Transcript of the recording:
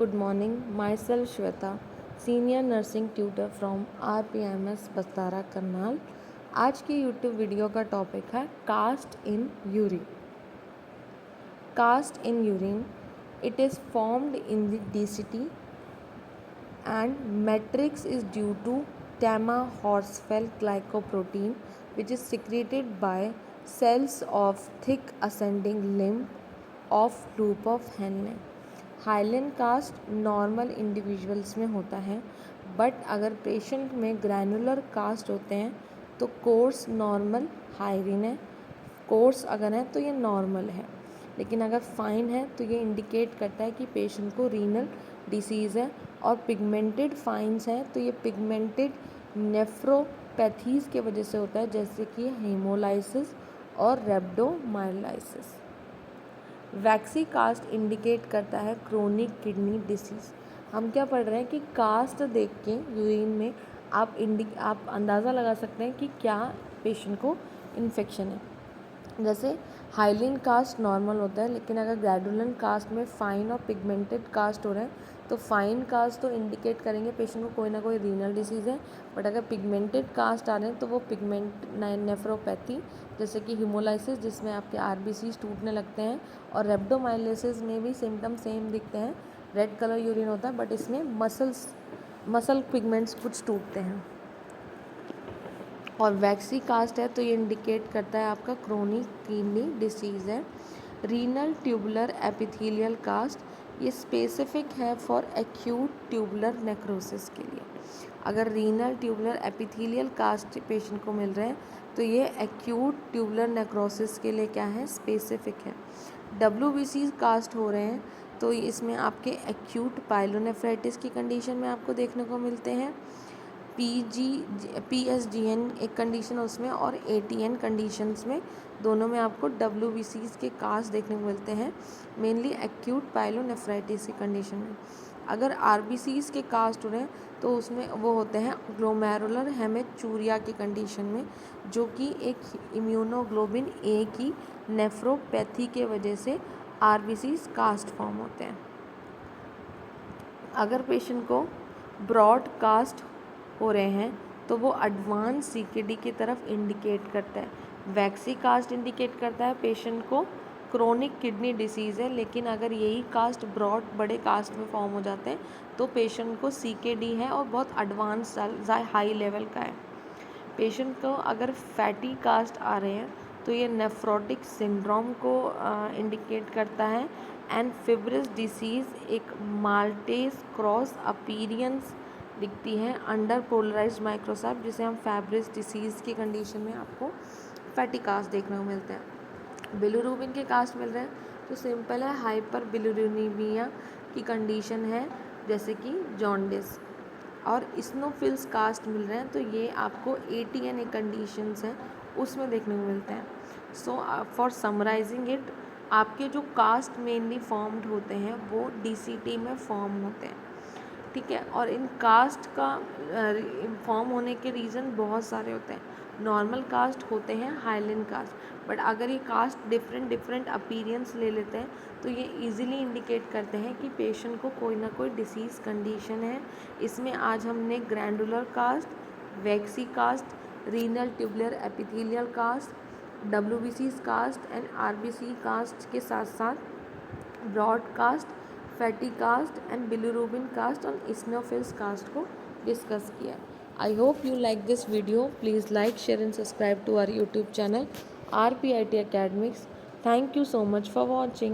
good morning. Myself Shweta, Senior Nursing Tutor from RPMS बस्तारा Karnal. आज की YouTube video का topic है cast in urine. Cast in urine, it is formed in the DCT and matrix is due to Tama-Horsfeld glycoprotein which is secreted by cells of thick ascending limb of loop of Henle। हाइलेन कास्ट normal individuals में होता है, but अगर patient में granular cast होते हैं तो कोर्स नॉर्मल हाइरिन है। कोर्स अगर है तो ये नॉर्मल है, लेकिन अगर फाइन है तो ये इंडिकेट करता है कि पेशेंट को रीनल डिसीज़ है। और पिगमेंटेड फाइन्स हैं तो ये पिगमेंटेड नेफ्रोपैथीज़ के वजह से होता है, जैसे कि हेमोलाइसिस और रेब्डोमायोलाइसिस। वैक्सी कास्ट इंडिकेट करता है क्रोनिक किडनी डिसीज़। हम क्या पढ़ रहे हैं कि कास्ट देख के यूरिन में आप अंदाज़ा लगा सकते हैं कि क्या पेशेंट को इन्फेक्शन है। जैसे हाइलिन कास्ट नॉर्मल होता है, लेकिन अगर ग्रैडुलन कास्ट में फाइन और पिगमेंटेड कास्ट हो रहे हैं तो फाइन कास्ट तो इंडिकेट करेंगे पेशेंट को कोई ना कोई रीनल डिसीज़ है, बट अगर पिगमेंटेड कास्ट आ रहे हैं तो वो पिगमेंट नेफ्रोपैथी जैसे कि हिमोलाइसिस जिसमें आपके आरबीसीज टूटने लगते हैं, और रेब्डोमायोलाइसिस में भी सिम्टम सेम दिखते हैं। रेड कलर यूरिन होता है, बट इसमें मसल पिगमेंट्स कुछ टूटते हैं। और वैक्सी कास्ट है तो ये इंडिकेट करता है आपका क्रोनिक किडनी डिसीज़ है। रीनल ट्यूबुलर एपिथेलियल कास्ट, ये स्पेसिफिक है फॉर एक्यूट ट्यूबुलर नेक्रोसिस के लिए। अगर renal tubular epithelial cast patient को मिल रहे हैं तो ये एक्यूट ट्यूबुलर नेक्रोसिस के लिए क्या है, स्पेसिफिक है। डब्ल्यूबीसी कास्ट हो रहे हैं तो इसमें आपके एक्यूट पाइलोनेफ्राइटिस की कंडीशन में आपको देखने को मिलते हैं। PSGN एक कंडीशन उसमें और ATN कंडीशंस में, दोनों में आपको WBCs के कास्ट देखने को मिलते हैं, मेनली एक्यूट पाइलोनेफ्राइटिस की कंडीशन में। अगर RBCs के कास्ट हो रहे हैं तो उसमें वो होते हैं ग्लोमेरुलर हेमेचूरिया की कंडीशन में, जो कि एक इम्यूनोग्लोबिन A की नेफ्रोपैथी के वजह से RBCs कास्ट फॉर्म होते हैं। अगर पेशेंट को ब्रॉड कास्ट हो रहे हैं तो वो एडवांस CKD की तरफ इंडिकेट करता है। वैक्सी कास्ट इंडिकेट करता है पेशेंट को क्रोनिक किडनी डिसीज़ है, लेकिन अगर यही कास्ट ब्रॉड बड़े कास्ट में फॉर्म हो जाते हैं तो पेशेंट को CKD है और बहुत एडवांस हाई लेवल का है। पेशेंट को अगर फैटी कास्ट आ रहे हैं तो ये नेफ्रोटिक सिंड्रोम को इंडिकेट करता है। एंड फिब्रिस डिसीज़ एक माल्टेज क्रॉस अपीरियंस दिखती है अंडर पोलराइज्ड माइक्रोस्कोप, जिसे हम फैब्रिस डिसीज़ की कंडीशन में आपको फैटी कास्ट देखने को मिलते हैं। बिलिरुबिन के कास्ट मिल रहे हैं तो सिंपल है, हाइपर बिलिरुबिनिमिया की कंडीशन है जैसे कि जॉन्डिस। और इस्नोफिल्स कास्ट मिल रहे हैं तो ये आपको ATN कंडीशंस हैं उसमें देखने को मिलते हैं। सो फॉर समराइजिंग इट, आपके जो कास्ट मेनली फॉर्म्ड होते हैं वो DCT में फॉर्म होते हैं, ठीक है। और इन कास्ट का फॉर्म होने के रीज़न बहुत सारे होते हैं। नॉर्मल कास्ट होते हैं हाइलिन कास्ट, बट अगर ये कास्ट डिफरेंट अपीरियंस ले लेते हैं तो ये इजीली इंडिकेट करते हैं कि पेशेंट को कोई ना कोई डिसीज़ कंडीशन है। इसमें आज हमने granular cast, waxy cast, renal tubular epithelial cast, WBC cast and RBC cast के साथ साथ broad cast, fatty cast and bilirubin cast और इस्नोफिल्स कास्ट को डिस्कस किया। I hope you like this video. Please like, share and subscribe to our YouTube channel RPIT Academics. Thank you so much for watching.